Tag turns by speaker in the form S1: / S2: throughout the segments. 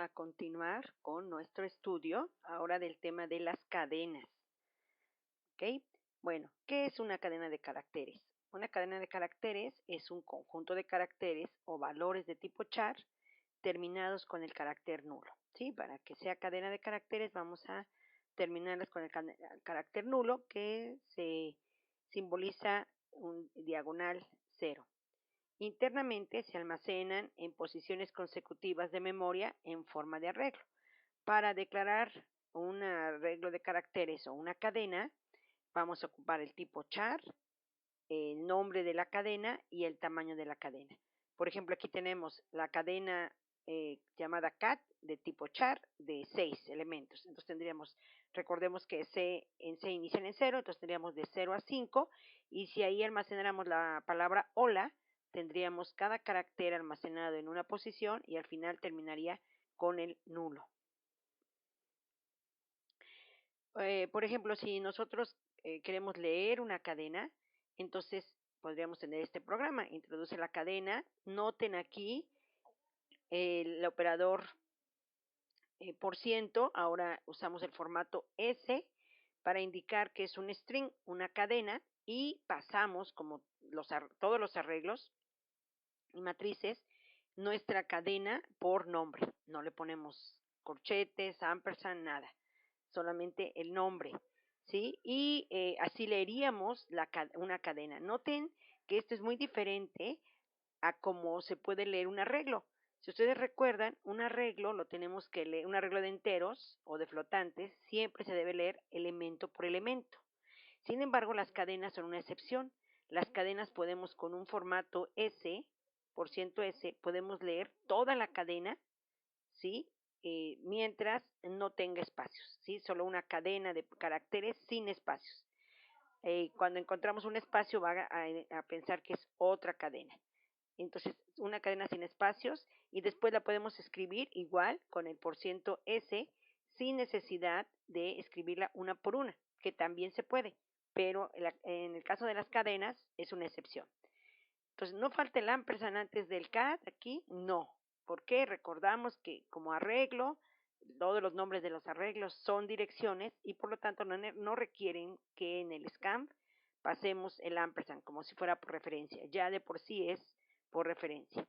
S1: a continuar con nuestro estudio ahora del tema de las cadenas. ¿Ok? Bueno, ¿qué es una cadena de caracteres? Una cadena de caracteres es un conjunto de caracteres o valores de tipo char terminados con el carácter nulo. ¿Sí? Para que sea cadena de caracteres vamos a terminarlas con el carácter nulo que se simboliza un diagonal 0. Internamente se almacenan en posiciones consecutivas de memoria en forma de arreglo. Para declarar un arreglo de caracteres o una cadena, vamos a ocupar el tipo char, el nombre de la cadena y el tamaño de la cadena. Por ejemplo, aquí tenemos la cadena llamada cat de tipo char de 6 elementos. Entonces tendríamos, recordemos que en C inician en 0, entonces tendríamos de 0 a 5 y si ahí almacenáramos la palabra hola, tendríamos cada carácter almacenado en una posición y al final terminaría con el nulo. Por ejemplo, si nosotros queremos leer una cadena, entonces podríamos tener este programa. Introduce la cadena. Noten aquí el operador por ciento. Ahora usamos el formato S para indicar que es un string, una cadena, y pasamos, como todos los arreglos y matrices, nuestra cadena por nombre. No le ponemos corchetes, ampersand, nada. Solamente el nombre, ¿sí? Y así leeríamos una cadena. Noten que esto es muy diferente a cómo se puede leer un arreglo. Si ustedes recuerdan, un arreglo lo tenemos que leer, un arreglo de enteros o de flotantes, siempre se debe leer elemento por elemento. Sin embargo, las cadenas son una excepción. Las cadenas podemos con un formato S, por ciento S, podemos leer toda la cadena, ¿sí? Mientras no tenga espacios, ¿sí? Solo una cadena de caracteres sin espacios. Cuando encontramos un espacio va a pensar que es otra cadena. Entonces, una cadena sin espacios y después la podemos escribir igual con el por ciento S sin necesidad de escribirla una por una, que también se puede, pero en el caso de las cadenas es una excepción. Entonces, no falta el ampersand antes del cat aquí, no. ¿Por qué? Recordamos que como arreglo, todos los nombres de los arreglos son direcciones y por lo tanto no requieren que en el scamp pasemos el ampersand como si fuera por referencia. Ya de por sí es por referencia.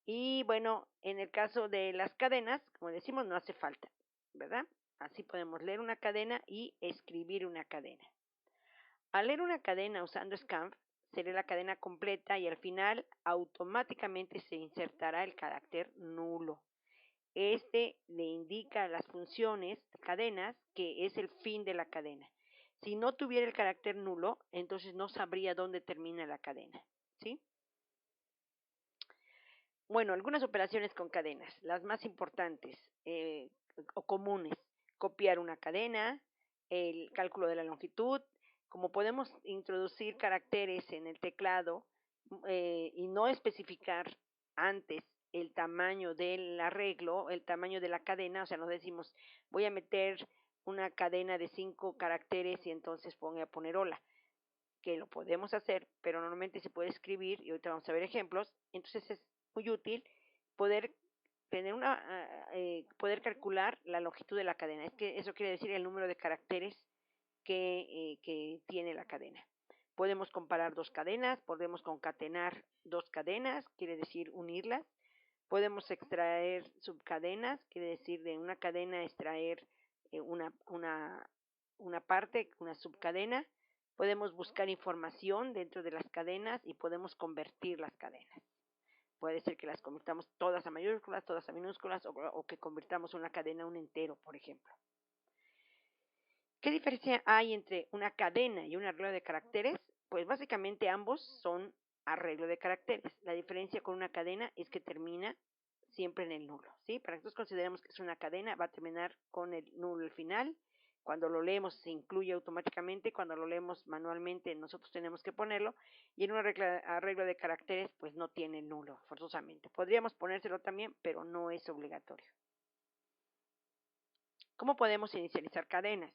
S1: Y bueno, en el caso de las cadenas, como decimos, no hace falta, ¿verdad? Así podemos leer una cadena y escribir una cadena. Al leer una cadena usando scanf, se lee la cadena completa y al final automáticamente se insertará el carácter nulo. Este le indica a las funciones cadenas que es el fin de la cadena. Si no tuviera el carácter nulo, entonces no sabría dónde termina la cadena, ¿sí? Bueno, algunas operaciones con cadenas, las más importantes o comunes, copiar una cadena, el cálculo de la longitud, como podemos introducir caracteres en el teclado y no especificar antes el tamaño del arreglo, el tamaño de la cadena, o sea, no decimos voy a meter una cadena de 5 caracteres y entonces voy a poner hola, que lo podemos hacer, pero normalmente se puede escribir, y ahorita vamos a ver ejemplos, entonces es muy útil poder tener poder calcular la longitud de la cadena. Es que eso quiere decir el número de caracteres que tiene la cadena. Podemos comparar dos cadenas, podemos concatenar dos cadenas, quiere decir unirlas. Podemos extraer subcadenas, quiere decir de una cadena extraer una parte, una subcadena. Podemos buscar información dentro de las cadenas y podemos convertir las cadenas. Puede ser que las convirtamos todas a mayúsculas, todas a minúsculas o que convirtamos una cadena a un entero, por ejemplo. ¿Qué diferencia hay entre una cadena y un arreglo de caracteres? Pues básicamente ambos son arreglo de caracteres. La diferencia con una cadena es que termina siempre en el nulo, ¿sí? Para que nosotros consideremos que es una cadena, va a terminar con el nulo al final. Cuando lo leemos se incluye automáticamente, cuando lo leemos manualmente nosotros tenemos que ponerlo, y en un arreglo de caracteres pues no tiene nulo forzosamente. Podríamos ponérselo también, pero no es obligatorio. ¿Cómo podemos inicializar cadenas?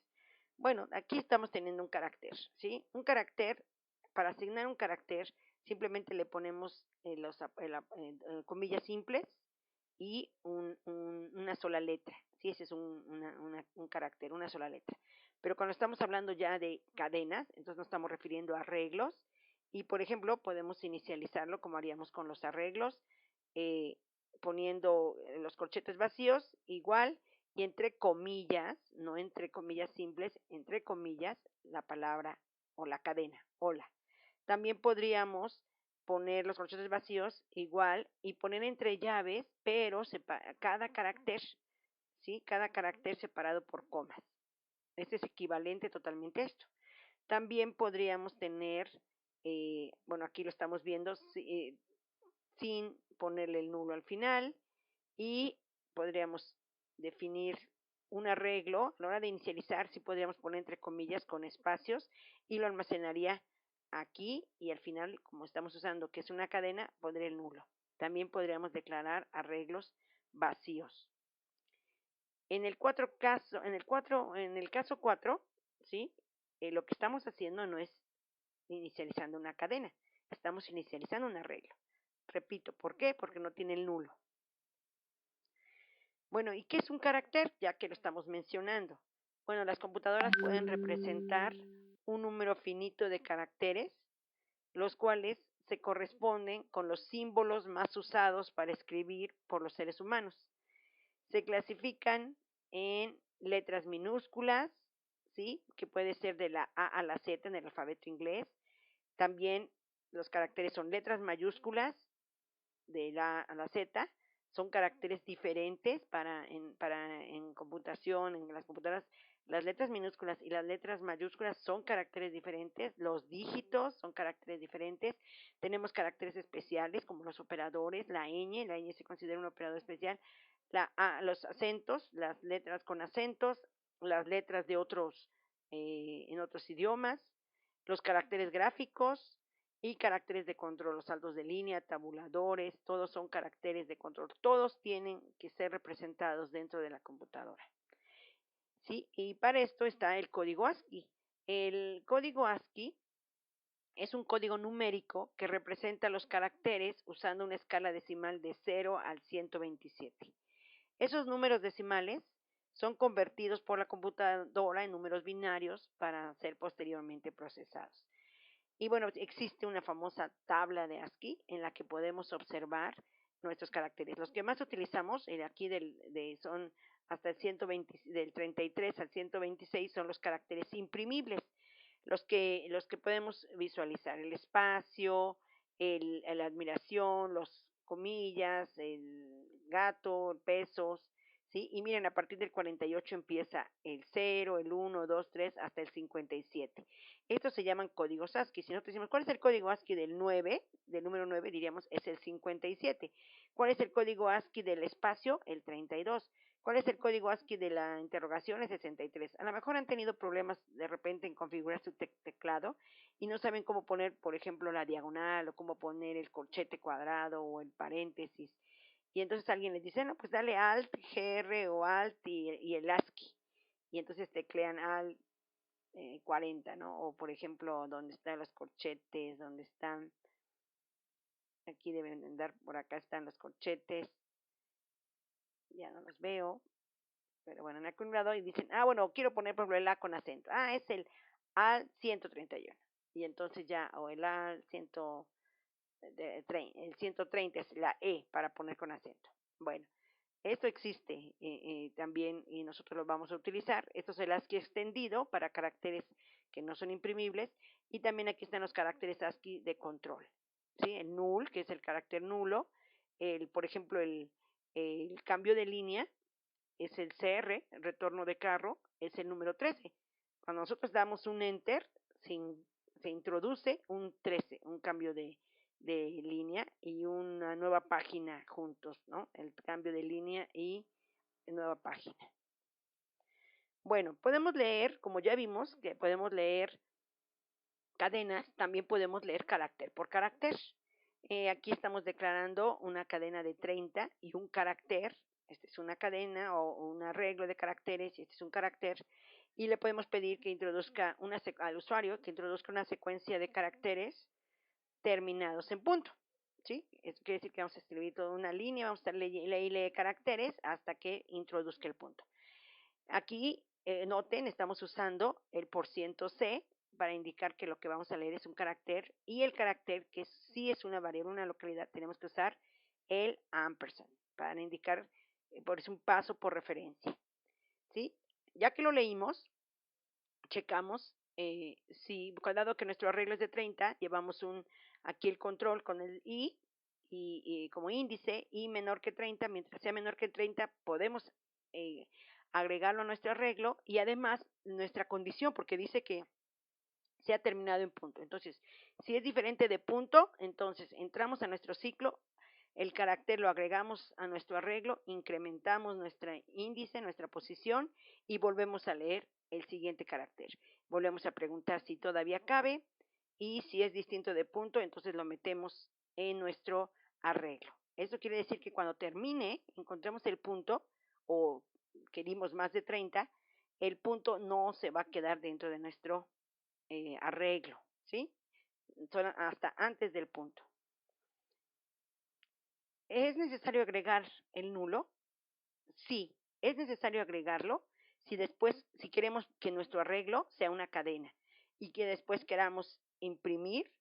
S1: Bueno, aquí estamos teniendo un carácter, ¿sí? Un carácter, para asignar un carácter, simplemente le ponemos comillas simples y una sola letra. Sí, ese es un carácter, una sola letra. Pero cuando estamos hablando ya de cadenas, entonces nos estamos refiriendo a arreglos. Y, por ejemplo, podemos inicializarlo como haríamos con los arreglos, eh, poniendo los corchetes vacíos, igual, y entre comillas, no entre comillas simples, entre comillas, la palabra o la cadena, hola. También podríamos poner los corchetes vacíos igual y poner entre llaves, pero cada carácter, ¿sí? Cada carácter separado por comas. Este es equivalente totalmente a esto. También podríamos tener, bueno, aquí lo estamos viendo, sin ponerle el nulo al final, y podríamos definir un arreglo. A la hora de inicializar, sí podríamos poner entre comillas con espacios y lo almacenaría aquí, y al final, como estamos usando que es una cadena, pondré el nulo. También podríamos declarar arreglos vacíos. En el caso 4, ¿sí? Lo que estamos haciendo no es inicializando una cadena, estamos inicializando un arreglo. Repito, ¿por qué? Porque no tiene el nulo. Bueno, ¿y qué es un carácter? Ya que lo estamos mencionando. Bueno, las computadoras pueden representar un número finito de caracteres, los cuales se corresponden con los símbolos más usados para escribir por los seres humanos. Se clasifican en letras minúsculas, ¿sí? Que puede ser de la A a la Z en el alfabeto inglés. También los caracteres son letras mayúsculas de la A a la Z, son caracteres diferentes en computación, en las computadoras. Las letras minúsculas y las letras mayúsculas son caracteres diferentes, los dígitos son caracteres diferentes, tenemos caracteres especiales como los operadores, la ñ se considera un operador especial, los acentos, las letras con acentos, las letras de otros, en otros idiomas, los caracteres gráficos, y caracteres de control, los saltos de línea, tabuladores, todos son caracteres de control, todos tienen que ser representados dentro de la computadora. ¿Sí? Y para esto está el código ASCII. El código ASCII es un código numérico que representa los caracteres usando una escala decimal de 0 al 127. Esos números decimales son convertidos por la computadora en números binarios para ser posteriormente procesados. Y bueno, existe una famosa tabla de ASCII en la que podemos observar nuestros caracteres. Los que más utilizamos, aquí son hasta el 120, del 33 al 126 son los caracteres imprimibles, los que podemos visualizar, el espacio, la admiración, los comillas, el gato, pesos, ¿sí? Y miren, a partir del 48 empieza el 0, el 1, 2, 3, hasta el 57. Estos se llaman códigos ASCII. Si nosotros decimos, ¿cuál es el código ASCII del 9? Del número 9, diríamos, es el 57. ¿Cuál es el código ASCII del espacio? El 32. ¿Cuál es el código ASCII de la interrogación? El 63. A lo mejor han tenido problemas de repente en configurar su teclado y no saben cómo poner, por ejemplo, la diagonal o cómo poner el corchete cuadrado o el paréntesis. Y entonces alguien les dice, no, pues dale Alt, GR o Alt y el ASCII. Y entonces teclean Alt 40, ¿no? O por ejemplo, donde están los corchetes, donde están, aquí deben andar, por acá están los corchetes, ya no los veo, pero bueno, en algún lado y dicen, bueno, quiero poner por ejemplo el A con acento, es el AL 131, y entonces ya, o el AL 100, el 130 es la E para poner con acento. Bueno, esto existe también y nosotros lo vamos a utilizar. Esto es el ASCII extendido para caracteres que no son imprimibles, y también aquí están los caracteres ASCII de control. ¿Sí? El null, que es el carácter nulo, por ejemplo, el cambio de línea es el CR, el retorno de carro, es el número 13. Cuando nosotros damos un enter, se introduce un 13, un cambio de línea y una nueva página juntos, ¿no? El cambio de línea y nueva página. Bueno, podemos leer, como ya vimos, que podemos leer cadenas, también podemos leer carácter por carácter. Aquí estamos declarando una cadena de 30 y un carácter. Esta es una cadena o un arreglo de caracteres y este es un carácter. Y le podemos pedir que introduzca al usuario que introduzca una secuencia de caracteres terminados en punto. ¿sí? Eso quiere decir que vamos a escribir toda una línea, vamos a estar lee caracteres hasta que introduzca el punto. Aquí, noten, estamos usando el %C para indicar que lo que vamos a leer es un carácter y el carácter que sí es una variable, una localidad, tenemos que usar el ampersand para indicar, por es un paso por referencia, ¿sí? Ya que lo leímos, checamos si, dado que nuestro arreglo es de 30, llevamos aquí el control con el y como índice, y menor que 30, mientras sea menor que 30, podemos eh, agregarlo a nuestro arreglo y además nuestra condición, porque dice que se ha terminado en punto. Entonces, si es diferente de punto, entonces entramos a nuestro ciclo, el carácter lo agregamos a nuestro arreglo, incrementamos nuestro índice, nuestra posición y volvemos a leer el siguiente carácter. Volvemos a preguntar si todavía cabe y si es distinto de punto, entonces lo metemos en nuestro arreglo. Eso quiere decir que cuando termine, encontremos el punto o queremos más de 30, el punto no se va a quedar dentro de nuestro arreglo, ¿sí? Son hasta antes del punto. ¿Es necesario agregar el nulo? Sí, es necesario agregarlo si queremos que nuestro arreglo sea una cadena y que después queramos imprimir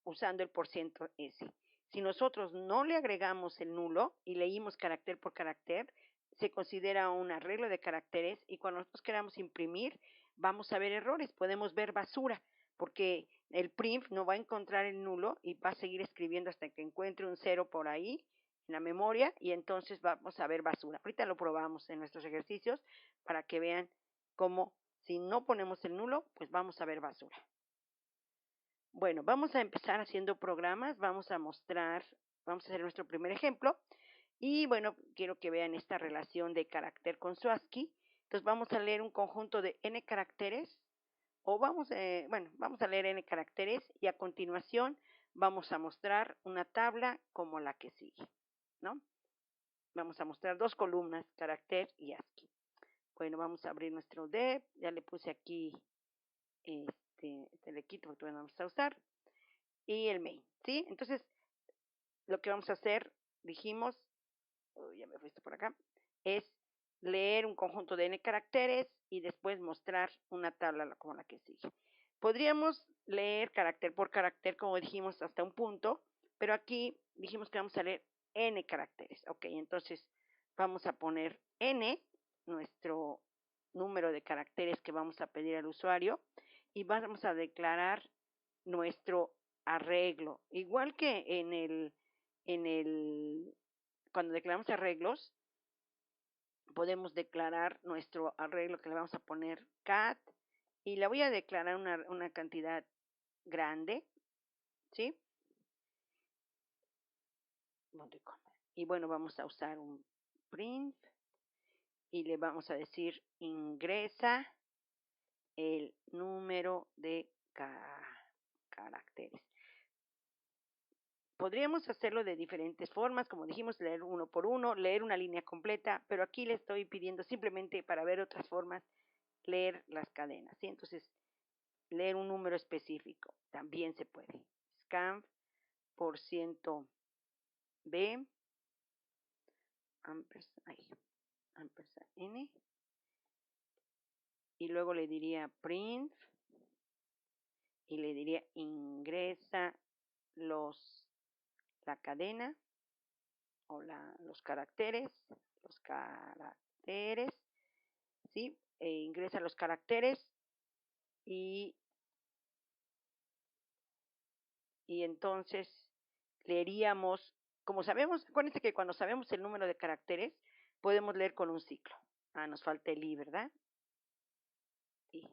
S1: usando el %S. Si nosotros no le agregamos el nulo y leímos carácter por carácter, se considera un arreglo de caracteres y cuando nosotros queramos imprimir, vamos a ver errores, podemos ver basura, porque el print no va a encontrar el nulo y va a seguir escribiendo hasta que encuentre un 0 por ahí en la memoria y entonces vamos a ver basura. Ahorita lo probamos en nuestros ejercicios para que vean cómo si no ponemos el nulo, pues vamos a ver basura. Bueno, vamos a empezar haciendo programas, vamos a hacer nuestro primer ejemplo y bueno, quiero que vean esta relación de carácter con su ASCII. Entonces vamos a leer un conjunto de n caracteres o vamos a leer n caracteres y a continuación vamos a mostrar una tabla como la que sigue, ¿no? Vamos a mostrar dos columnas, carácter y ASCII. Bueno, vamos a abrir nuestro dev, ya le puse aquí, le quito porque vamos a usar y el main, ¿sí? Entonces, lo que vamos a hacer, dijimos, ya me fuiste por acá, es leer un conjunto de n caracteres y después mostrar una tabla como la que sigue. Podríamos leer carácter por carácter, como dijimos, hasta un punto, pero aquí dijimos que vamos a leer n caracteres. Ok, entonces vamos a poner n, nuestro número de caracteres que vamos a pedir al usuario, y vamos a declarar nuestro arreglo. Igual que cuando declaramos arreglos, podemos declarar nuestro arreglo que le vamos a poner cat y le voy a declarar una cantidad grande, ¿sí? Y bueno, vamos a usar un print y le vamos a decir ingresa el número de caracteres. Podríamos hacerlo de diferentes formas, como dijimos, leer uno por uno, leer una línea completa, pero aquí le estoy pidiendo simplemente para ver otras formas, leer las cadenas, ¿sí? Entonces, leer un número específico también se puede. Scan por ciento B, ampersand N, y luego le diría print, y le diría ingresa la cadena, o los caracteres, ¿sí? Ingresa los caracteres y entonces leeríamos, como sabemos, acuérdense que cuando sabemos el número de caracteres, podemos leer con un ciclo. Nos falta el i, ¿verdad? I.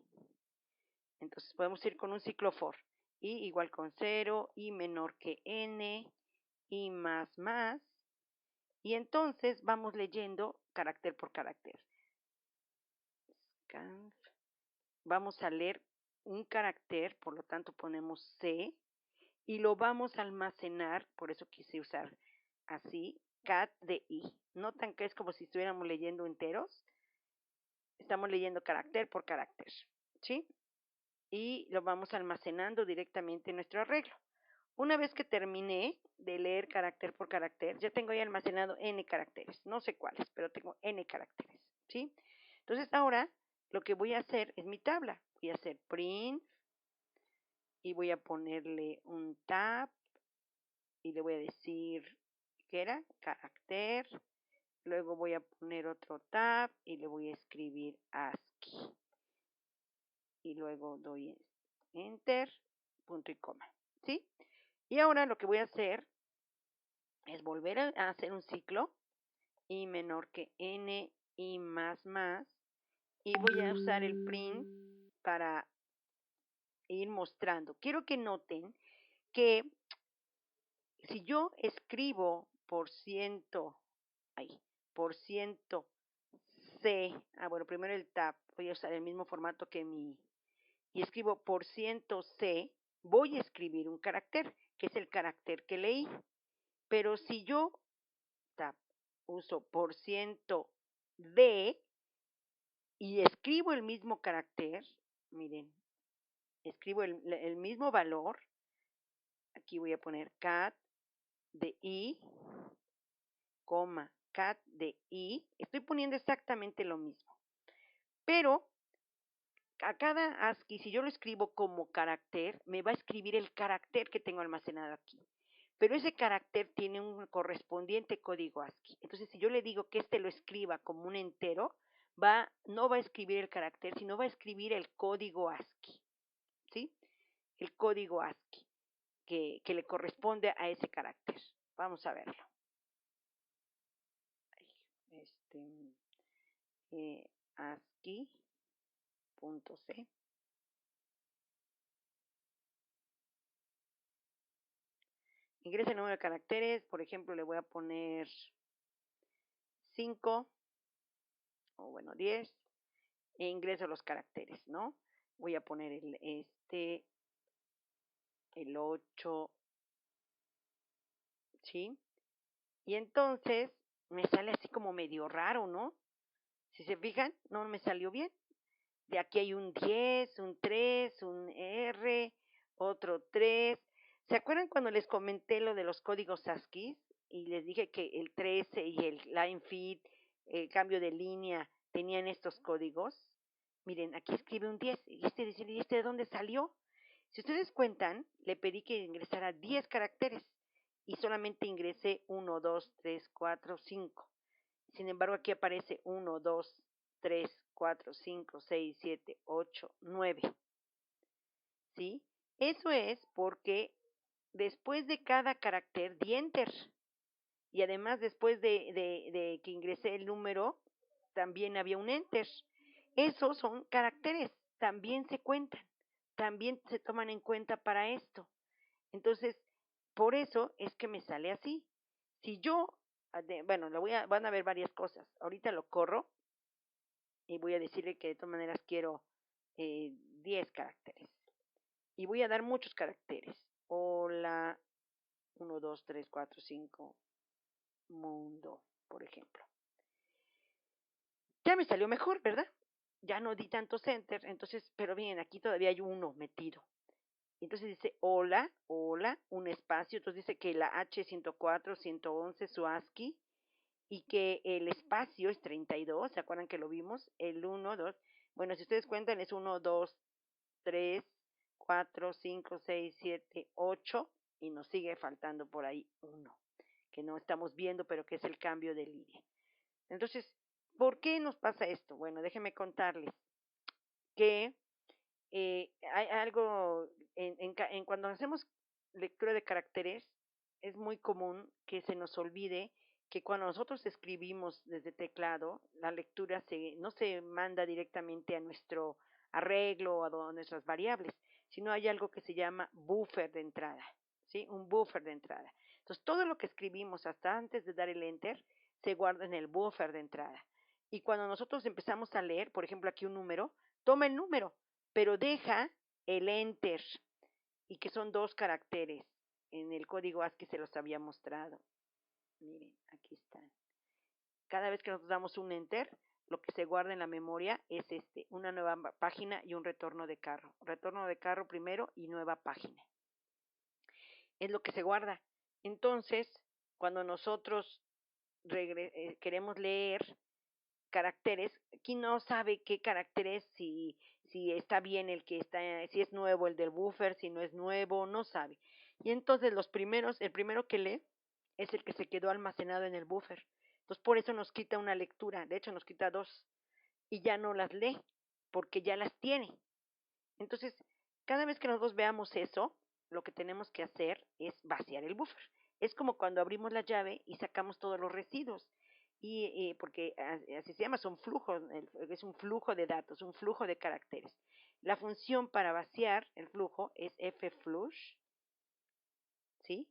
S1: Entonces podemos ir con un ciclo for. I igual con 0, i menor que n, i más. Y entonces vamos leyendo carácter por carácter. Vamos a leer un carácter, por lo tanto ponemos C, y lo vamos a almacenar, por eso quise usar así, cat de i. Notan que es como si estuviéramos leyendo enteros. Estamos leyendo carácter por carácter, ¿sí? Y lo vamos almacenando directamente en nuestro arreglo. Una vez que terminé de leer carácter por carácter, ya tengo ahí almacenado n caracteres, no sé cuáles, pero tengo n caracteres, ¿sí? Entonces ahora lo que voy a hacer es mi tabla. Voy a hacer print y voy a ponerle un tab y le voy a decir, ¿qué era? Carácter. Luego voy a poner otro tab y le voy a escribir ASCII. Y luego doy enter, punto y coma, ¿sí? Y ahora lo que voy a hacer es volver a hacer un ciclo i menor que n i más y voy a usar el print para ir mostrando. Quiero que noten que si yo escribo por ciento C, bueno, primero el tab, voy a usar el mismo formato que y escribo por ciento C, voy a escribir un carácter, que es el carácter que leí. Pero si yo tab, uso por ciento D y escribo el mismo carácter, miren, escribo el mismo valor, aquí voy a poner cat de i, cat de i, estoy poniendo exactamente lo mismo. Pero a cada ASCII, si yo lo escribo como carácter, me va a escribir el carácter que tengo almacenado aquí. Pero ese carácter tiene un correspondiente código ASCII. Entonces, si yo le digo que lo escriba como un entero, no va a escribir el carácter, sino va a escribir el código ASCII, ¿sí? El código ASCII que le corresponde a ese carácter. Vamos a verlo. ASCII.c. Ingresa el número de caracteres, por ejemplo, le voy a poner 5 o bueno 10 e ingreso los caracteres, ¿no? Voy a poner el 8, ¿sí? Y entonces me sale así como medio raro, ¿no? Si se fijan, no me salió bien. De aquí hay un 10, un 3, un R, otro 3. ¿Se acuerdan cuando les comenté lo de los códigos ASCII? Y les dije que el 13 y el line feed, el cambio de línea, tenían estos códigos. Miren, aquí escribe un 10. ¿Y este de dónde salió? Si ustedes cuentan, le pedí que ingresara 10 caracteres y solamente ingresé 1, 2, 3, 4, 5. Sin embargo, aquí aparece 1, 2, 3, 4, 5, 6, 7, 8, 9. ¿Sí? Eso es porque después de cada carácter di enter. Y además después de que ingresé el número, también había un enter. Esos son caracteres, también se cuentan, también se toman en cuenta para esto. Entonces, por eso es que me sale así. Si yo, bueno, van a ver varias cosas. Ahorita lo corro y voy a decirle que de todas maneras quiero 10 caracteres. Y voy a dar muchos caracteres. Hola, 1, 2, 3, 4, 5, mundo, por ejemplo. Ya me salió mejor, ¿verdad? Ya no di tantos enter, entonces, pero bien, aquí todavía hay uno metido. Entonces dice hola, hola, un espacio, entonces dice que la H104, 111 su ASCII y que el espacio es 32, ¿se acuerdan que lo vimos? El 1, 2, bueno, si ustedes cuentan es 1, 2, 3, 4, 5, 6, 7, 8 y nos sigue faltando por ahí 1, que no estamos viendo, pero que es el cambio de línea. Entonces, ¿por qué nos pasa esto? Bueno, déjenme contarles que hay algo, cuando hacemos lectura de caracteres, es muy común que se nos olvide que cuando nosotros escribimos desde teclado, la lectura no se manda directamente a nuestro arreglo o a nuestras variables, sino hay algo que se llama buffer de entrada, ¿sí? Un buffer de entrada. Entonces, todo lo que escribimos hasta antes de dar el enter se guarda en el buffer de entrada. Y cuando nosotros empezamos a leer, por ejemplo, aquí un número, toma el número, pero deja el enter, y que son 2 caracteres. En el código ASCII se los había mostrado. Miren, aquí están. Cada vez que nosotros damos un enter, lo que se guarda en la memoria es una nueva página y un retorno de carro. Retorno de carro primero y nueva página. es lo que se guarda. Entonces, cuando nosotros queremos leer caracteres, aquí no sabe qué caracteres, si está bien el que está, si es nuevo el del buffer, si no es nuevo, no sabe. Y entonces el primero que lee es el que se quedó almacenado en el buffer. Entonces por eso nos quita una lectura, de hecho nos quita dos, y ya no las lee, porque ya las tiene. Entonces, cada vez que nosotros veamos eso, lo que tenemos que hacer es vaciar el buffer. Es como cuando abrimos la llave y sacamos todos los residuos. Y porque así se llama, son flujos, es un flujo de datos, un flujo de caracteres. La función para vaciar el flujo es flush, ¿sí?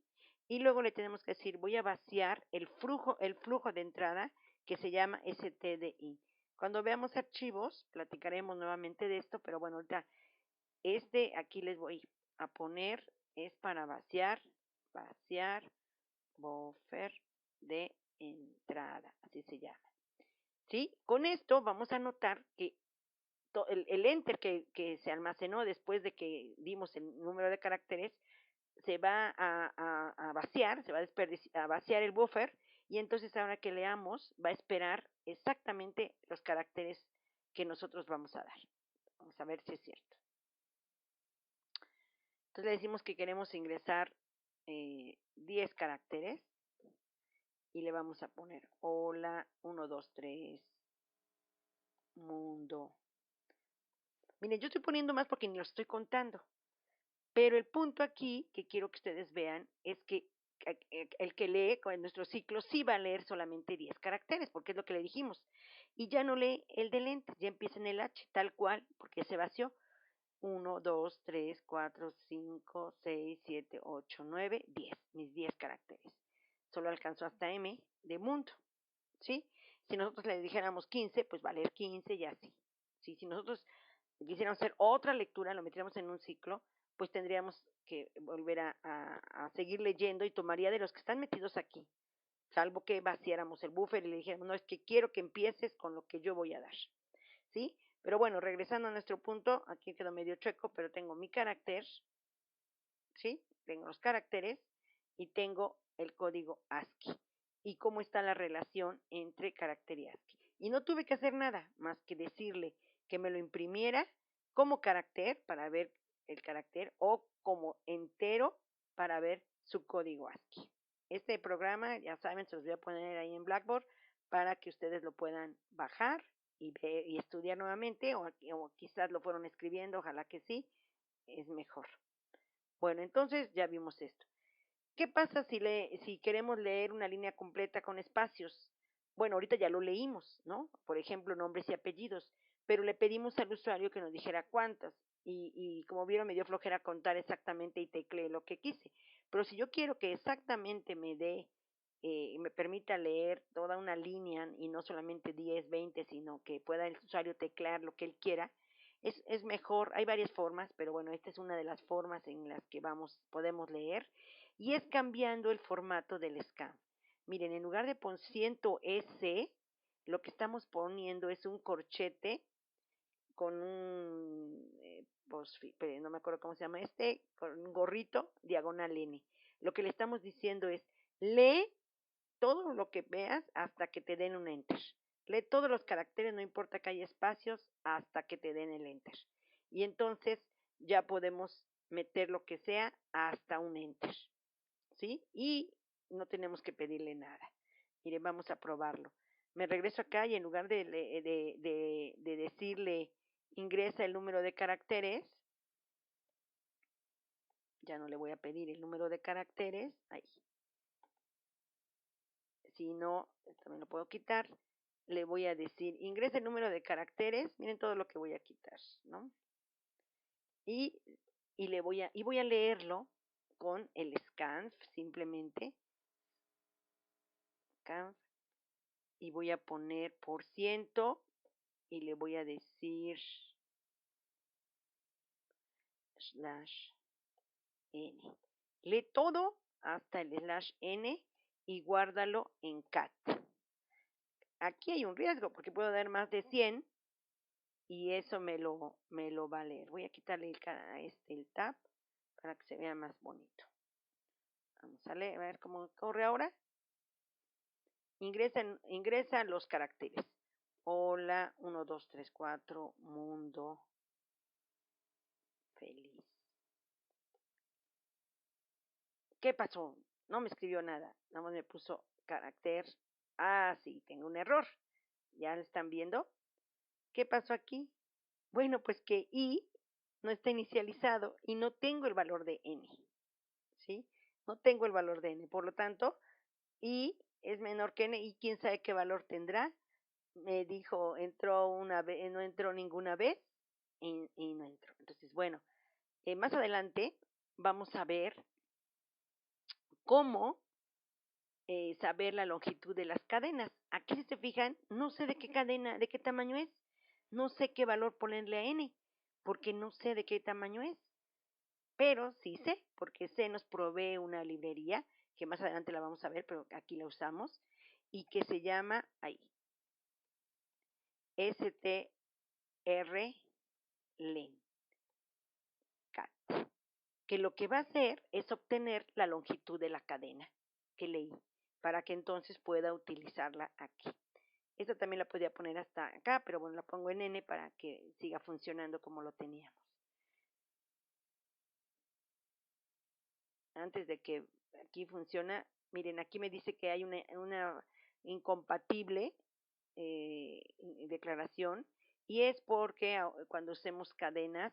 S1: Y luego le tenemos que decir, voy a vaciar el flujo de entrada que se llama stdi. Cuando veamos archivos, platicaremos nuevamente de esto, pero bueno, ahorita aquí les voy a poner, es para vaciar buffer de entrada, así se llama. ¿Sí? Con esto vamos a notar que el enter que se almacenó después de que dimos el número de caracteres, se va a vaciar, se va a vaciar el buffer, y entonces ahora que leamos va a esperar exactamente los caracteres que nosotros vamos a dar. Vamos a ver si es cierto. Entonces le decimos que queremos ingresar 10 caracteres y le vamos a poner hola, 1, 2, 3, mundo. Miren, yo estoy poniendo más porque ni lo estoy contando, pero el punto aquí que quiero que ustedes vean es que el que lee con nuestro ciclo sí va a leer solamente 10 caracteres, porque es lo que le dijimos, y ya no lee el de lentes, ya empieza en el H, tal cual, porque se vació. 1, 2, 3, 4, 5, 6, 7, 8, 9, 10. Mis 10 caracteres. Solo alcanzó hasta M de mundo. ¿Sí? Si nosotros le dijéramos 15, pues va a leer 15 y así. ¿Sí? Si nosotros quisiéramos hacer otra lectura, lo metiéramos en un ciclo, pues tendríamos que volver a seguir leyendo y tomaría de los que están metidos aquí. Salvo que vaciáramos el buffer y le dijéramos, no, es que quiero que empieces con lo que yo voy a dar. ¿Sí? Pero bueno, regresando a nuestro punto, aquí quedó medio chueco, pero tengo mi carácter, ¿sí? Tengo los caracteres y tengo el código ASCII. Y cómo está la relación entre carácter y ASCII. Y no tuve que hacer nada más que decirle que me lo imprimiera como carácter para ver el carácter o como entero para ver su código ASCII. Este programa, ya saben, se los voy a poner ahí en Blackboard para que ustedes lo puedan bajar y ver y estudiar nuevamente, o quizás lo fueron escribiendo, ojalá que sí, es mejor. Bueno, entonces ya vimos esto. ¿Qué pasa si queremos leer una línea completa con espacios? Bueno, ahorita ya lo leímos, ¿no? Por ejemplo, nombres y apellidos, pero le pedimos al usuario que nos dijera cuántas. Y como vieron, me dio flojera contar exactamente y tecleé lo que quise. Pero si yo quiero que exactamente me permita leer toda una línea y no solamente 10, 20, sino que pueda el usuario teclear lo que él quiera, es mejor. Hay varias formas, pero bueno, esta es una de las formas en las que podemos leer, y es cambiando el formato del scan. Miren, en lugar de por .s, lo que estamos poniendo es un corchete con no me acuerdo cómo se llama con un gorrito diagonal N. Lo que le estamos diciendo es, lee todo lo que veas hasta que te den un enter. Lee todos los caracteres, no importa que haya espacios, hasta que te den el enter. Y entonces ya podemos meter lo que sea hasta un enter. ¿Sí? Y no tenemos que pedirle nada. Miren, vamos a probarlo. Me regreso acá y en lugar de decirle ingresa el número de caracteres, ya no le voy a pedir el número de caracteres, ahí. Si no, también lo puedo quitar. Le voy a decir ingresa el número de caracteres, miren todo lo que voy a quitar, ¿no? Y, voy a leerlo con el scanf, simplemente. Scanf, y voy a poner por ciento y le voy a decir slash n. Lee todo hasta el slash n y guárdalo en cat. Aquí hay un riesgo porque puedo dar más de 100 y eso me lo va a leer. Voy a quitarle el tab para que se vea más bonito. Vamos a leer, a ver cómo corre ahora. Ingresa los caracteres. Hola, 1, 2, 3, 4, mundo feliz. ¿Qué pasó? No me escribió nada, nada más me puso carácter. Ah, sí, tengo un error. ¿Ya lo están viendo? ¿Qué pasó aquí? Bueno, pues que i no está inicializado y no tengo el valor de n, ¿sí? No tengo el valor de n, por lo tanto, i es menor que n y quién sabe qué valor tendrá. Me dijo, entró una vez, no entró ninguna vez y no entró. Entonces, bueno, más adelante vamos a ver cómo saber la longitud de las cadenas. Aquí, si se fijan, no sé de qué cadena, de qué tamaño es. No sé qué valor ponerle a n, porque no sé de qué tamaño es. Pero sí sé, porque C nos provee una librería, que más adelante la vamos a ver, pero aquí la usamos, y que se llama ahí, strlen, cat, que lo que va a hacer es obtener la longitud de la cadena que leí, para que entonces pueda utilizarla aquí. Esta también la podía poner hasta acá, pero bueno, la pongo en N para que siga funcionando como lo teníamos. Antes de que aquí funciona, miren, aquí me dice que hay una incompatible declaración y es porque cuando usemos cadenas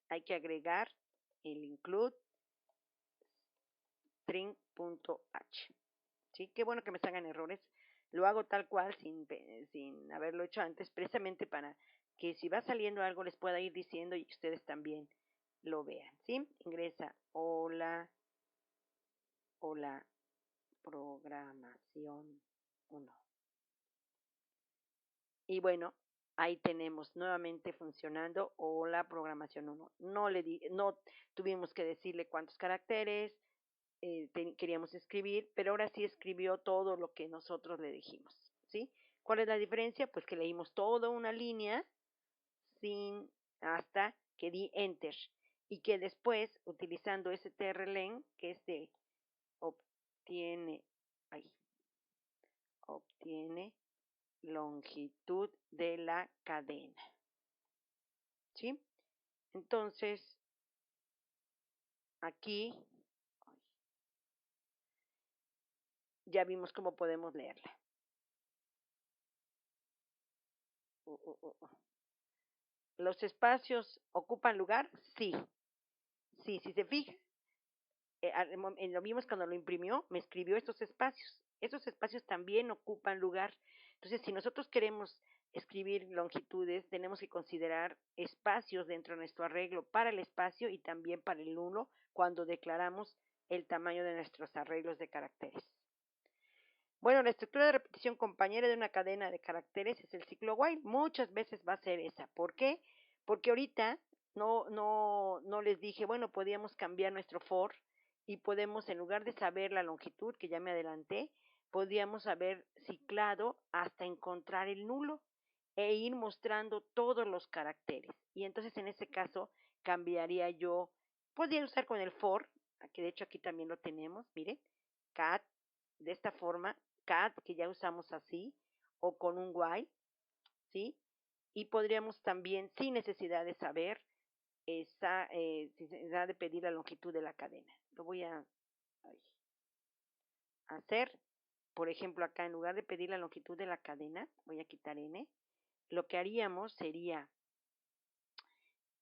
S1: hay que agregar el include string.h. ¿Sí? Qué bueno que me salgan errores. Lo hago tal cual sin haberlo hecho antes, precisamente para que si va saliendo algo les pueda ir diciendo y ustedes también lo vean. ¿Sí? Ingresa hola programación 1. Y bueno, ahí tenemos nuevamente funcionando hola programación 1. No tuvimos que decirle cuántos caracteres queríamos escribir, pero ahora sí escribió todo lo que nosotros le dijimos, ¿sí? ¿Cuál es la diferencia? Pues que leímos toda una línea sin hasta que di enter y que después utilizando ese trlen que es de obtiene ahí obtiene longitud de la cadena, ¿sí? Entonces, aquí ya vimos cómo podemos leerla. ¿Los espacios ocupan lugar? Sí. Sí, si se fija, lo vimos cuando lo imprimió, me escribió estos espacios. Estos espacios también ocupan lugar. Entonces, si nosotros queremos escribir longitudes, tenemos que considerar espacios dentro de nuestro arreglo para el espacio y también para el nulo cuando declaramos el tamaño de nuestros arreglos de caracteres. Bueno, la estructura de repetición compañera de una cadena de caracteres es el ciclo while. Muchas veces va a ser esa. ¿Por qué? Porque ahorita no les dije, bueno, podíamos cambiar nuestro for y podemos, en lugar de saber la longitud, que ya me adelanté, podríamos haber ciclado hasta encontrar el nulo e ir mostrando todos los caracteres. Y entonces en ese caso cambiaría yo, podría usar con el for, que de hecho aquí también lo tenemos, miren, cat, de esta forma, cat, que ya usamos así, o con un while, ¿sí? Y podríamos también, sin necesidad de saber, sin necesidad de pedir la longitud de la cadena. Lo voy a hacer, por ejemplo, acá en lugar de pedir la longitud de la cadena, voy a quitar n, lo que haríamos sería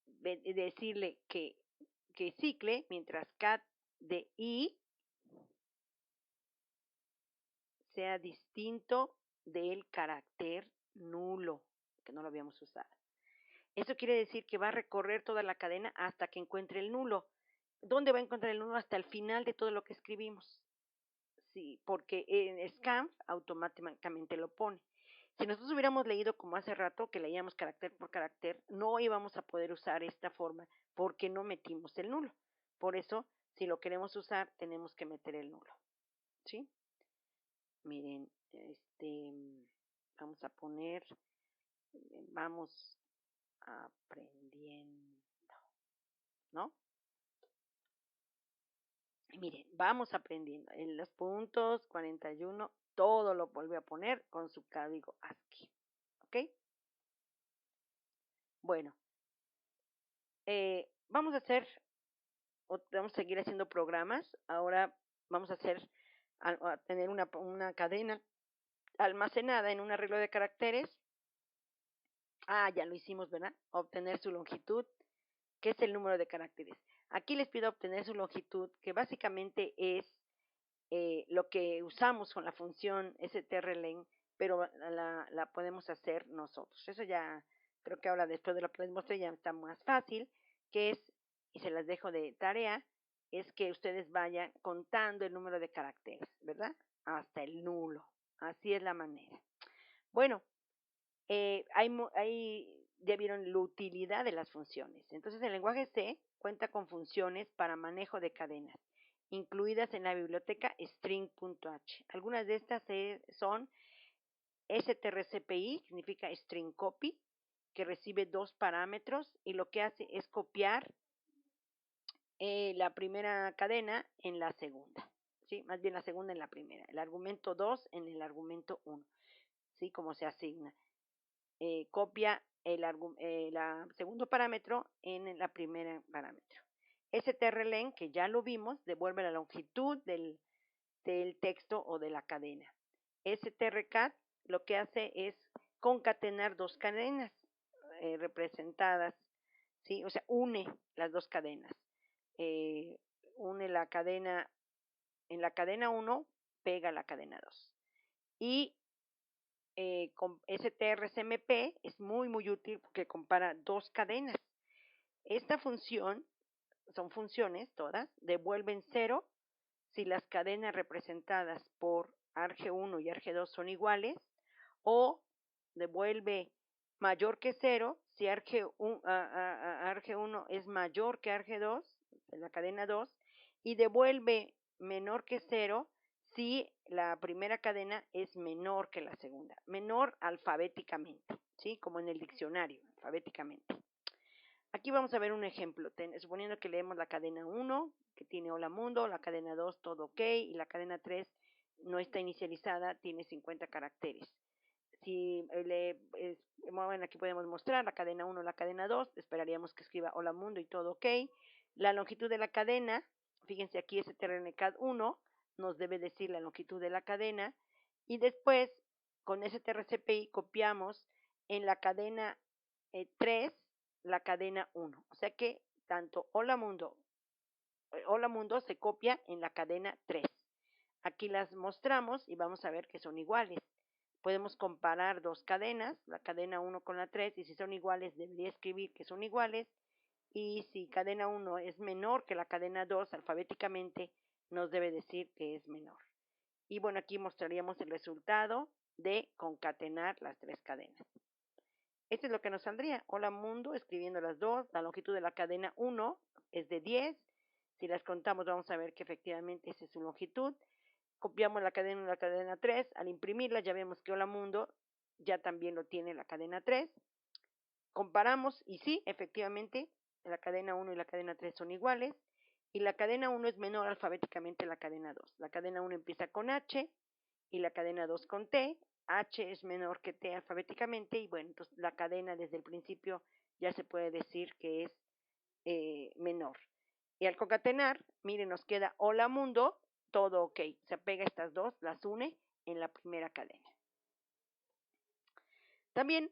S1: decirle que cicle mientras cat de i sea distinto del carácter nulo, que no lo habíamos usado. Eso quiere decir que va a recorrer toda la cadena hasta que encuentre el nulo. ¿Dónde va a encontrar el nulo? Hasta el final de todo lo que escribimos. Sí, porque en scan automáticamente lo pone. Si nosotros hubiéramos leído como hace rato, que leíamos carácter por carácter, no íbamos a poder usar esta forma porque no metimos el nulo. Por eso, si lo queremos usar, tenemos que meter el nulo. ¿Sí? Miren, vamos a poner, vamos aprendiendo, ¿no? Miren, vamos aprendiendo. En los puntos 41, todo lo vuelve a poner con su código ASCII. ¿Ok? Bueno, vamos a hacer, vamos a seguir haciendo programas. Ahora vamos a hacer, a tener una cadena almacenada en un arreglo de caracteres. Ya lo hicimos, ¿verdad? Obtener su longitud, que es el número de caracteres. Aquí les pido obtener su longitud, que básicamente es lo que usamos con la función strlen, pero la podemos hacer nosotros. Eso ya creo que ahora después de lo que les mostré ya está más fácil, que es, y se las dejo de tarea, es que ustedes vayan contando el número de caracteres, ¿verdad? Hasta el nulo. Así es la manera. Bueno, ya vieron la utilidad de las funciones. Entonces, el lenguaje C cuenta con funciones para manejo de cadenas, incluidas en la biblioteca string.h. Algunas de estas son strcpy, que significa string copy, que recibe dos parámetros y lo que hace es copiar la primera cadena en la segunda, ¿sí? Más bien la segunda en la primera, el argumento 2 en el argumento 1, ¿sí? Como se asigna. Copia el segundo parámetro en la primera parámetro. strlen, que ya lo vimos, devuelve la longitud del texto o de la cadena. strcat lo que hace es concatenar dos cadenas representadas, ¿sí? O sea, une las dos cadenas. Une la cadena, en la cadena 1 pega la cadena 2. Y con strcmp es muy útil porque compara dos cadenas. Esta función, son funciones todas, devuelven 0 si las cadenas representadas por arg1 y arg2 son iguales, o devuelve mayor que 0 si arg1 es mayor que arg2, en la cadena 2, y devuelve menor que 0 si la primera cadena es menor que la segunda, menor alfabéticamente, ¿sí? Como en el diccionario, alfabéticamente. Aquí vamos a ver un ejemplo, suponiendo que leemos la cadena 1, que tiene hola mundo, la cadena 2, todo ok, y la cadena 3 no está inicializada, tiene 50 caracteres. Si bueno, aquí podemos mostrar la cadena 1, la cadena 2, esperaríamos que escriba hola mundo y todo ok. La longitud de la cadena, fíjense aquí es strncad 1, nos debe decir la longitud de la cadena, y después con strcpy copiamos en la cadena 3 la cadena 1. O sea que tanto hola mundo se copia en la cadena 3. Aquí las mostramos y vamos a ver que son iguales. Podemos comparar dos cadenas, la cadena 1 con la 3, y si son iguales debería escribir que son iguales, y si cadena 1 es menor que la cadena 2 alfabéticamente, nos debe decir que es menor. Y bueno, aquí mostraríamos el resultado de concatenar las tres cadenas. Esto es lo que nos saldría. Hola mundo, escribiendo las dos. La longitud de la cadena 1 es de 10. Si las contamos vamos a ver que efectivamente esa es su longitud. Copiamos la cadena 1 y la cadena 3. Al imprimirla ya vemos que hola mundo ya también lo tiene la cadena 3. Comparamos y sí, efectivamente, la cadena 1 y la cadena 3 son iguales. Y la cadena 1 es menor alfabéticamente a la cadena 2. La cadena 1 empieza con H y la cadena 2 con T. H es menor que T alfabéticamente y bueno, entonces la cadena desde el principio ya se puede decir que es menor. Y al concatenar, miren, nos queda hola mundo, todo ok. Se pega estas dos, las une en la primera cadena. También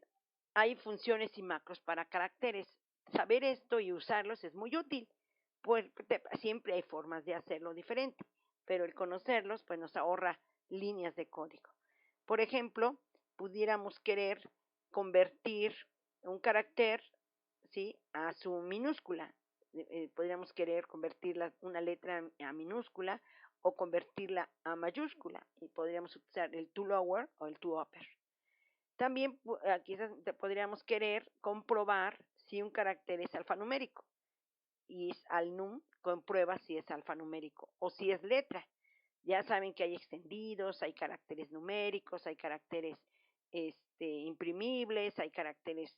S1: hay funciones y macros para caracteres. Saber esto y usarlos es muy útil, pues siempre hay formas de hacerlo diferente, pero el conocerlos pues nos ahorra líneas de código. Por ejemplo, pudiéramos querer convertir un carácter, ¿sí?, a su minúscula. Podríamos querer convertirla una letra a minúscula o convertirla a mayúscula y podríamos usar el toLower o el toUpper. También quizás podríamos querer comprobar si un carácter es alfanumérico y al num comprueba si es alfanumérico o si es letra. Ya saben que hay extendidos, hay caracteres numéricos, hay caracteres imprimibles, hay caracteres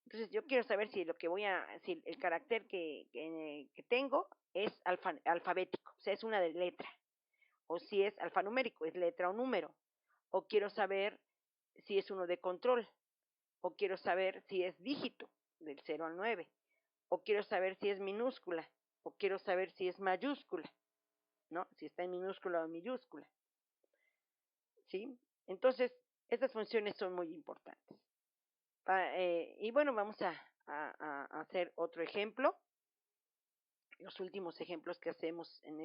S1: Entonces yo quiero saber si si el carácter que tengo es alfabético, o sea, es una de letra, o si es alfanumérico, es letra o número, o quiero saber si es uno de control, o quiero saber si es dígito, del 0 al 9, o quiero saber si es minúscula, o quiero saber si es mayúscula, ¿no? Si está en minúscula o minúscula, ¿sí? Entonces, estas funciones son muy importantes. Y bueno, vamos a hacer otro ejemplo, los últimos ejemplos que hacemos en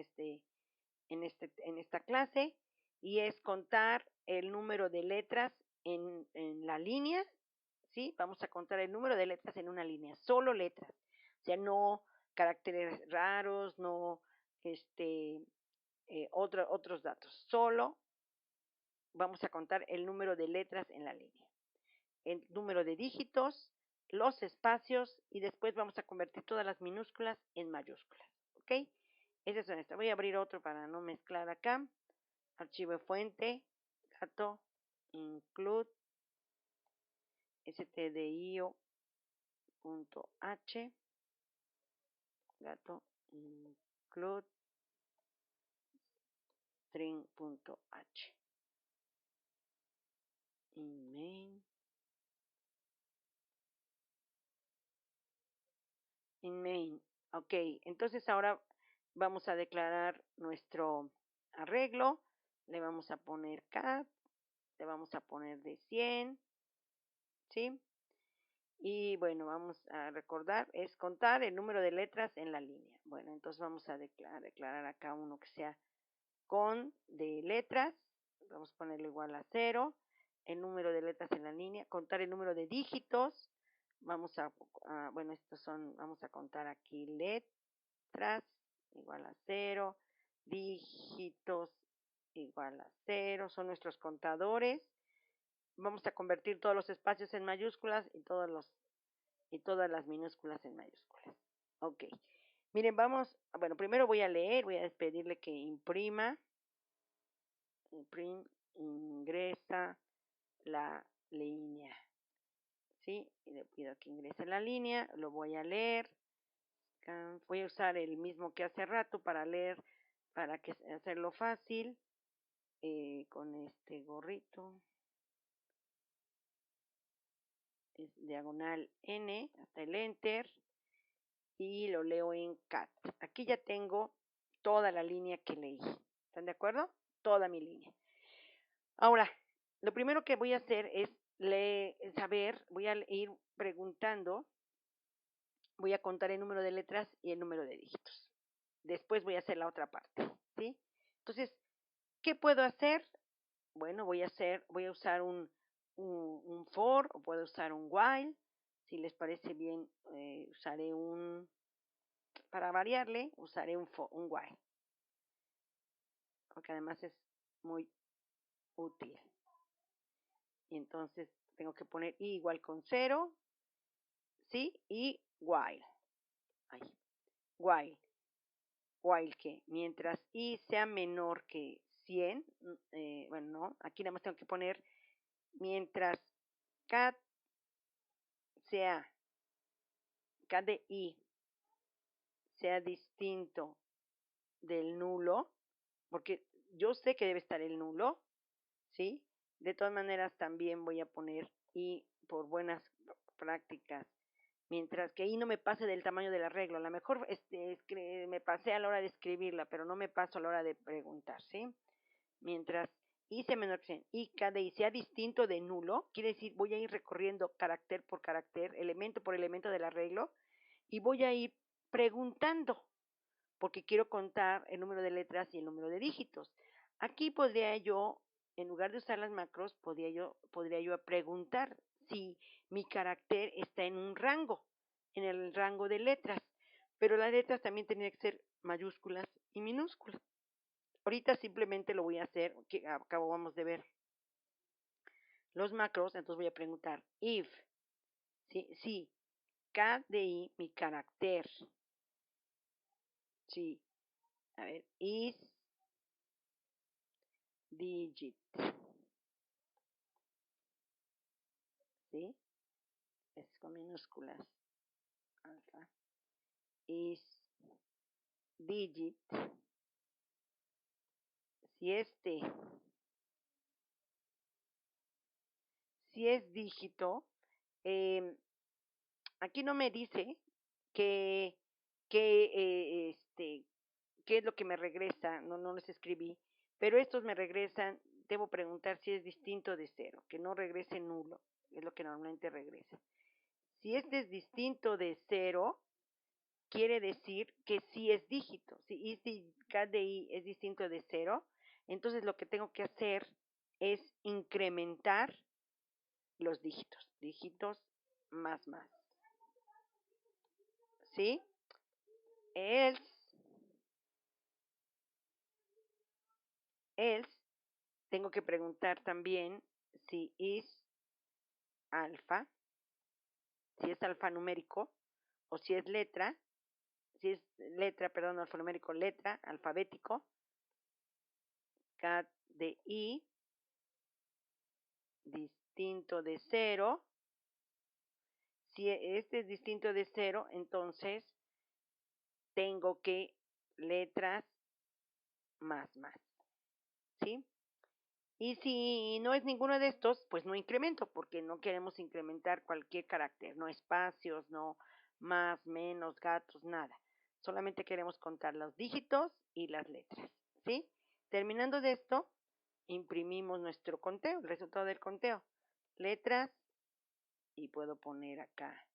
S1: esta clase, y es contar el número de letras en la línea, ¿sí? Vamos a contar el número de letras en una línea, solo letras, o sea, no caracteres raros, no otros datos, solo vamos a contar el número de letras en la línea, el número de dígitos, los espacios y después vamos a convertir todas las minúsculas en mayúsculas, ¿ok? Ese es nuestro. Voy a abrir otro para no mezclar acá. Archivo de fuente, gato, include, stdio.h, gato, include, string.h, in main, ok, entonces ahora vamos a declarar nuestro arreglo, le vamos a poner cat, le vamos a poner de 100, ¿sí? Y bueno, vamos a recordar, es contar el número de letras en la línea. Bueno, entonces vamos a declarar acá uno que sea con de letras, vamos a ponerlo igual a 0, el número de letras en la línea, contar el número de dígitos, bueno, vamos a contar aquí letras igual a 0, dígitos igual a 0, son nuestros contadores. Vamos a convertir todos los espacios en mayúsculas y todas las minúsculas en mayúsculas. Ok. Miren, bueno, primero voy a despedirle que imprima, ingresa la línea, ¿sí? Y le pido que ingrese la línea, lo voy a leer, voy a usar el mismo que hace rato para leer, para hacerlo fácil, con este gorrito, es diagonal N, hasta el Enter, y lo leo en cat. Aquí ya tengo toda la línea que leí. ¿Están de acuerdo? Toda mi línea. Ahora, lo primero que voy a hacer es voy a ir preguntando, voy a contar el número de letras y el número de dígitos. Después voy a hacer la otra parte, ¿sí? Entonces, ¿qué puedo hacer? Bueno, voy a usar un for o puedo usar un while. Si les parece bien, para variarle, usaré un while, porque además es muy útil. Y entonces tengo que poner i igual con 0, ¿sí? Y while. While. While que mientras i sea menor que 100, bueno, no, aquí nada más tengo que poner mientras cat de i sea distinto del nulo, porque yo sé que debe estar el nulo, ¿sí? De todas maneras también voy a poner i por buenas prácticas, mientras que i no me pase del tamaño del arreglo. A lo mejor me pasé a la hora de escribirla, pero no me paso a la hora de preguntar, ¿sí? Mientras i sea menor que 100 y cada i sea distinto de nulo, quiere decir voy a ir recorriendo carácter por carácter, elemento por elemento del arreglo, y voy a ir preguntando, porque quiero contar el número de letras y el número de dígitos. Aquí podría yo, en lugar de usar las macros, podría yo preguntar si mi carácter está en un rango, en el rango de letras, pero las letras también tendrían que ser mayúsculas y minúsculas. Ahorita simplemente lo voy a hacer, que acabamos de ver los macros, entonces voy a preguntar if, si K de I, mi carácter, sí, a ver, is digit, ¿sí? Es con minúsculas, alfa, is digit, si es dígito, aquí no me dice que, qué es lo que me regresa, no les escribí, pero estos me regresan, debo preguntar si es distinto de cero, que no regrese nulo, es lo que normalmente regresa. Si este es distinto de cero, quiere decir que sí es dígito. Si KDI es distinto de cero, entonces lo que tengo que hacer es incrementar los dígitos más. ¿Sí? Else, else, tengo que preguntar también si es alfa, si es alfanumérico, o si es letra, perdón, alfanumérico, letra, alfabético, cat de i, distinto de cero. Si este es distinto de cero, entonces tengo que letras más, ¿sí? Y si no es ninguno de estos, pues no incremento, porque no queremos incrementar cualquier carácter, no espacios, no más, menos, gatos, nada. Solamente queremos contar los dígitos y las letras, ¿sí? Terminando de esto, imprimimos nuestro conteo, el resultado del conteo. Letras, y puedo poner acá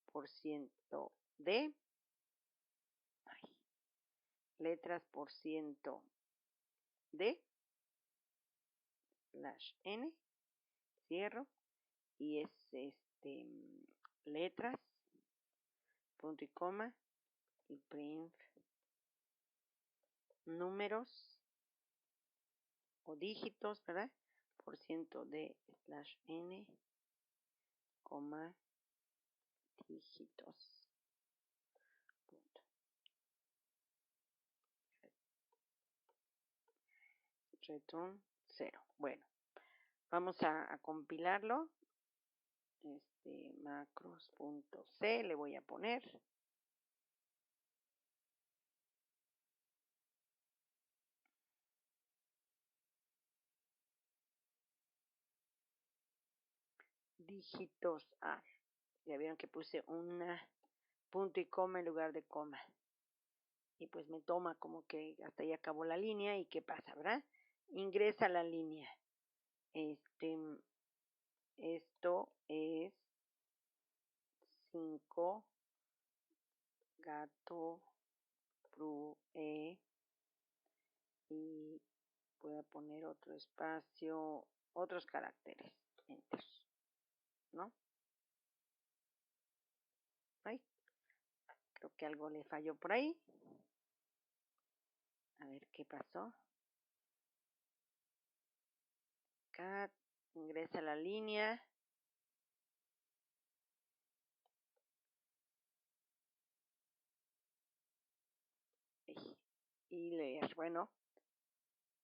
S1: por ciento de, letras por ciento de, /n, cierro, y es letras, punto y coma, y print números o dígitos, ¿verdad? Por ciento de /n, coma, dígitos. Punto. Return 0. Bueno, vamos a compilarlo. Macros.c le voy a poner. Dígitos A. Ya vieron que puse una punto y coma en lugar de coma. Y pues me toma como que hasta ahí acabó la línea. ¿Y qué pasa, verdad? Ingresa la línea. Esto es 5 gato y voy a poner otro espacio, otros caracteres. Enter, ¿no? Ay, creo que algo le falló por ahí. A ver qué pasó. Cat, ingresa la línea. Y leer, bueno.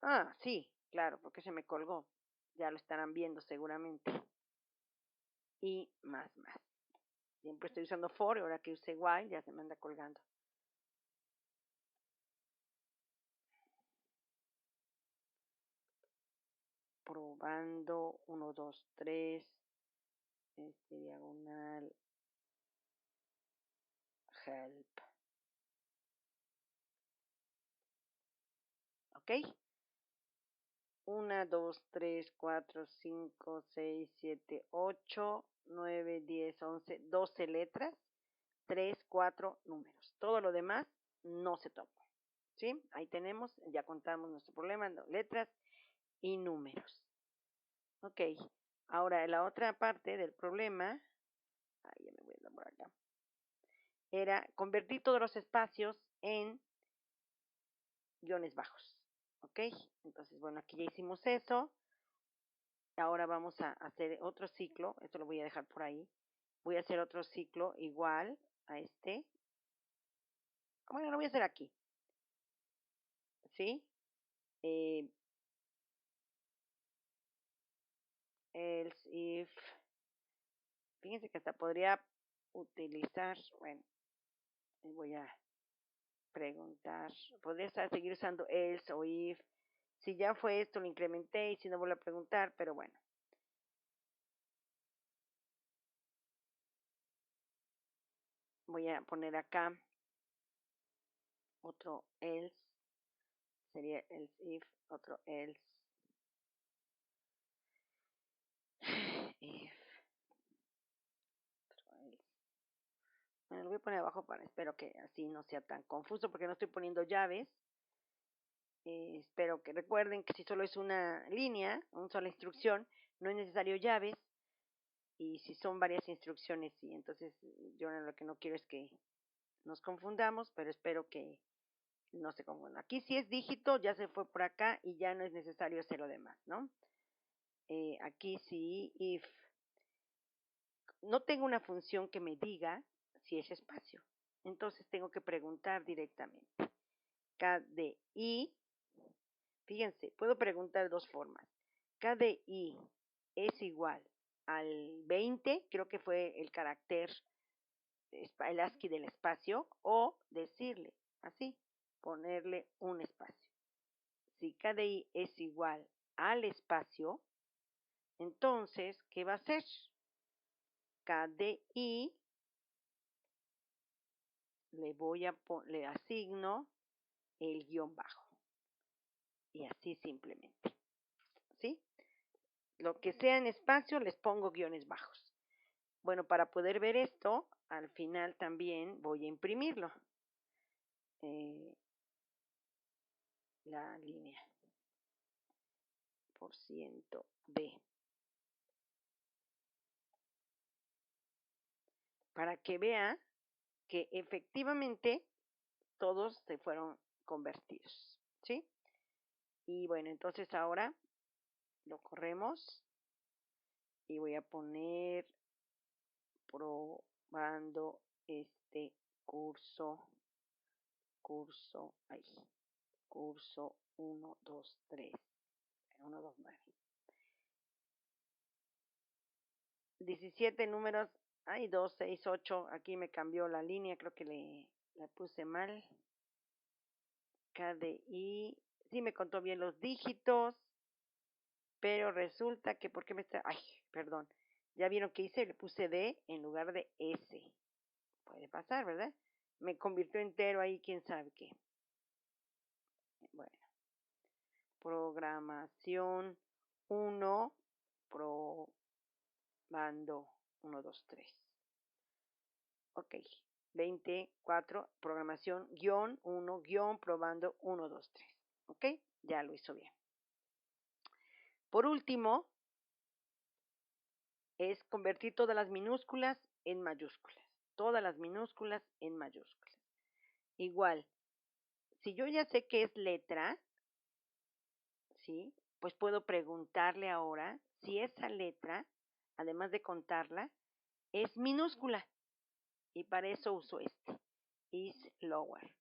S1: Ah, sí, claro, porque se me colgó. Ya lo estarán viendo seguramente. Y más. Siempre estoy usando for y ahora que use while ya se me anda colgando. Probando 1, 2, 3. Diagonal. Help. ¿Ok? 1, 2, 3, 4, 5, 6, 7, 8, 9, 10, 11, 12 letras, 3, 4 números. Todo lo demás no se toca. ¿Sí? Ahí tenemos, ya contamos nuestro problema, letras y números. Ok, ahora la otra parte del problema, ya me voy a dar por acá, era convertir todos los espacios en guiones bajos. Ok, entonces bueno, aquí ya hicimos eso. Ahora vamos a hacer otro ciclo, esto lo voy a dejar por ahí. Voy a hacer otro ciclo igual a este. Bueno, lo voy a hacer aquí. ¿Sí? Else if, fíjense que hasta podría utilizar, bueno, voy a preguntar, podría seguir usando else o if. Si ya fue esto, lo incrementé y si no vuelvo a preguntar, pero bueno. Voy a poner acá otro else, sería else if, otro else if, otro else. Bueno, lo voy a poner abajo para, espero que así no sea tan confuso porque no estoy poniendo llaves. Espero que recuerden que si solo es una línea, una sola instrucción, no es necesario llaves. Y si son varias instrucciones, sí. Entonces, yo lo que no quiero es que nos confundamos, pero espero que no se confundan. Aquí si es dígito, ya se fue por acá y ya no es necesario hacer lo demás, ¿no? Aquí sí, if no tengo una función que me diga si es espacio. Entonces tengo que preguntar directamente. KDI, fíjense, puedo preguntar de dos formas. KDI es igual al 20, creo que fue el carácter, el ASCII del espacio, o decirle así, ponerle un espacio. Si KDI es igual al espacio, entonces, ¿qué va a hacer? KDI le asigno el guión bajo. Y así simplemente. ¿Sí? Lo que sea en espacio les pongo guiones bajos. Bueno, para poder ver esto, al final también voy a imprimirlo. La línea por ciento B. Para que vea que efectivamente todos se fueron convertidos. ¿Sí? Y bueno, entonces ahora lo corremos y voy a poner probando este curso, ahí, curso 1, 2, 3, 1, 2, 9. 17 números, hay 2, 6, 8, aquí me cambió la línea, creo que la puse mal. KDI, sí me contó bien los dígitos, pero resulta que, ¿por qué me está? Ay, perdón, ya vieron que hice, le puse D en lugar de S. Puede pasar, ¿verdad? Me convirtió entero ahí, quién sabe qué. Bueno, programación 1, probando 1, 2, 3. Ok, 24, programación guión 1, guión probando 1, 2, 3. Ok, ya lo hizo bien. Por último, es convertir todas las minúsculas en mayúsculas. Todas las minúsculas en mayúsculas. Igual, si yo ya sé qué es letra, ¿sí? Pues puedo preguntarle ahora si esa letra, además de contarla, es minúscula. Y para eso uso este, is lower.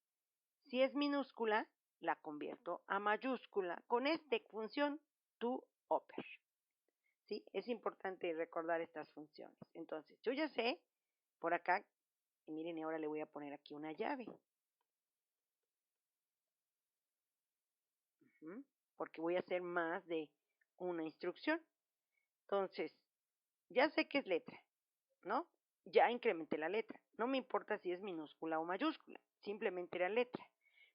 S1: Si es minúscula, la convierto a mayúscula con esta función to upper. ¿Sí? Es importante recordar estas funciones. Entonces, yo ya sé, por acá, y miren, ahora le voy a poner aquí una llave. Porque voy a hacer más de una instrucción. Entonces, ya sé que es letra, ¿no? Ya incrementé la letra. No me importa si es minúscula o mayúscula, simplemente era letra.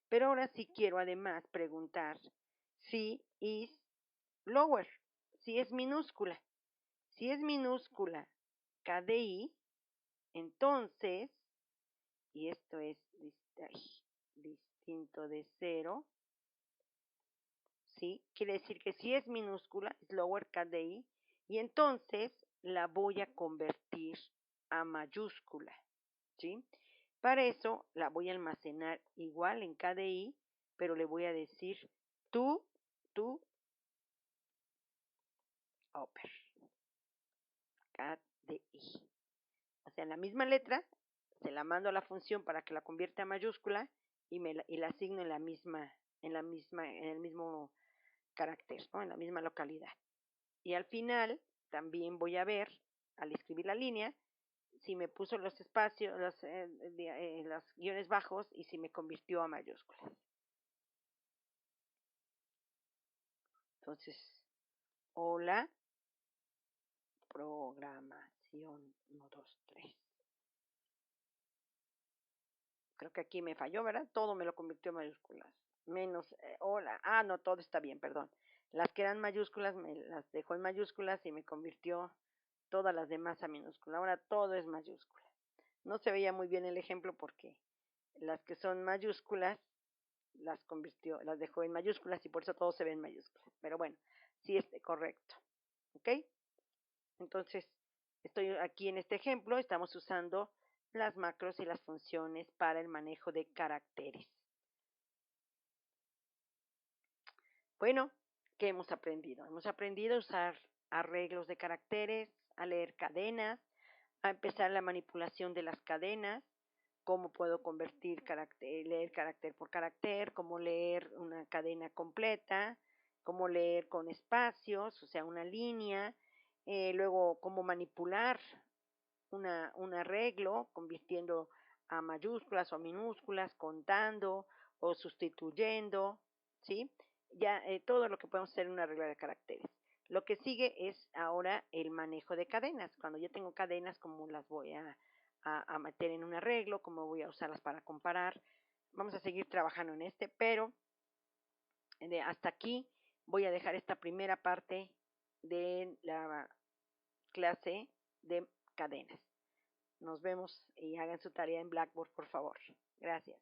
S1: Pero ahora sí quiero además preguntar si is lower, si es minúscula. Si es minúscula KDI, entonces, y esto es distinto de 0, ¿sí? Quiere decir que si es minúscula, es lower KDI, y entonces la voy a convertir a mayúscula, ¿sí? Para eso la voy a almacenar igual en KDI, pero le voy a decir to upper, KDI. O sea, la misma letra, se la mando a la función para que la convierta a mayúscula y la asigno en el mismo carácter, ¿no? En la misma localidad. Y al final también voy a ver, al escribir la línea, si me puso los espacios, los guiones bajos y si me convirtió a mayúsculas. Entonces, hola, programación 1, 2, 3. Creo que aquí me falló, ¿verdad? Todo me lo convirtió en mayúsculas. Menos, hola. Ah, no, todo está bien, perdón. Las que eran mayúsculas me las dejó en mayúsculas y me convirtió todas las demás a minúscula. Ahora todo es mayúscula. No se veía muy bien el ejemplo porque las que son mayúsculas las convirtió, las dejó en mayúsculas y por eso todo se ve en mayúsculas. Pero bueno, sí es correcto. ¿Ok? Entonces, estoy aquí en este ejemplo, estamos usando las macros y las funciones para el manejo de caracteres. Bueno, ¿qué hemos aprendido? Hemos aprendido a usar arreglos de caracteres, a leer cadenas, a empezar la manipulación de las cadenas, cómo puedo convertir carácter, leer carácter por carácter, cómo leer una cadena completa, cómo leer con espacios, o sea, una línea, luego cómo manipular un arreglo, convirtiendo a mayúsculas o a minúsculas, contando o sustituyendo, ¿sí? Ya todo lo que podemos hacer en una regla de caracteres. Lo que sigue es ahora el manejo de cadenas. Cuando yo tengo cadenas, cómo las voy a meter en un arreglo, cómo voy a usarlas para comparar. Vamos a seguir trabajando en pero hasta aquí voy a dejar esta primera parte de la clase de cadenas. Nos vemos y hagan su tarea en Blackboard, por favor. Gracias.